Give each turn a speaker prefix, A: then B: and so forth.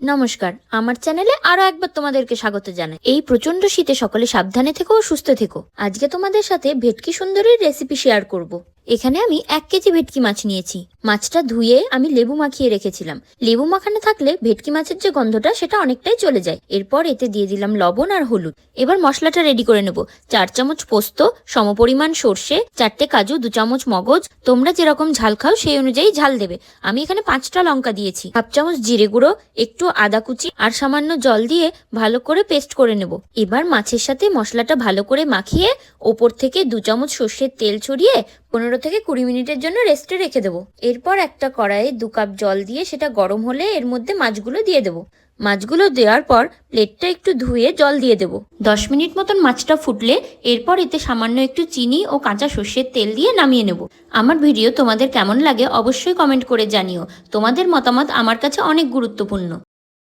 A: নমস্কার, আমার চ্যানেলে আরো একবার তোমাদেরকে স্বাগত জানাই। এই প্রচন্ড শীতে সকলে সাবধানে থেকো ও সুস্থ থেকো। আজকে তোমাদের সাথে ভেটকি সুন্দরীর রেসিপি শেয়ার করব। এখানে আমি 1 কেজি ভেটকি মাছ নিয়েছি। মাছটা ধুয়ে আমি লেবু মাখিয়ে রেখেছিলাম। লেবু মাখানো থাকলে ভেটকি মাছের যে গন্ধটা সেটা অনেকটাই চলে যায়। এরপর এতে দিয়ে দিলাম লবণ আর হলুদ। এবার মশলাটা রেডি করে নেব। 4 চামচ পোস্ত, সমপরিমাণ সর্ষে, 4টে কাজু, 2 চামচ মগজ। তোমরা যেরকম ঝাল খাও সেই অনুযায়ী ঝাল দেবে। আমি এখানে 5টা লঙ্কা দিয়েছি, হাফ চামচ জিরে গুঁড়ো, একটু আদা কুচি আর সামান্য জল দিয়ে ভালো করে পেস্ট করে নেব। এবার মাছের সাথে মশলাটা ভালো করে মাখিয়ে ওপর থেকে 2 চামচ সর্ষের তেল ছড়িয়ে 15 থেকে 20 মিনিটের জন্য রেস্টে রেখে দেবো। এরপর একটা কড়াইয়ে 2 কাপ জল দিয়ে সেটা গরম হলে এর মধ্যে মাছগুলো দিয়ে দেবো। মাছগুলো দেওয়ার পর প্লেটটা একটু ধুয়ে জল দিয়ে দেবো। 10 মিনিট মতন মাছটা ফুটলে এরপর এতে সামান্য একটু চিনি ও কাঁচা সর্ষের তেল দিয়ে নামিয়ে নেব। আমার ভিডিও তোমাদের কেমন লাগে অবশ্যই কমেন্ট করে জানিও। তোমাদের মতামত আমার কাছে অনেক গুরুত্বপূর্ণ।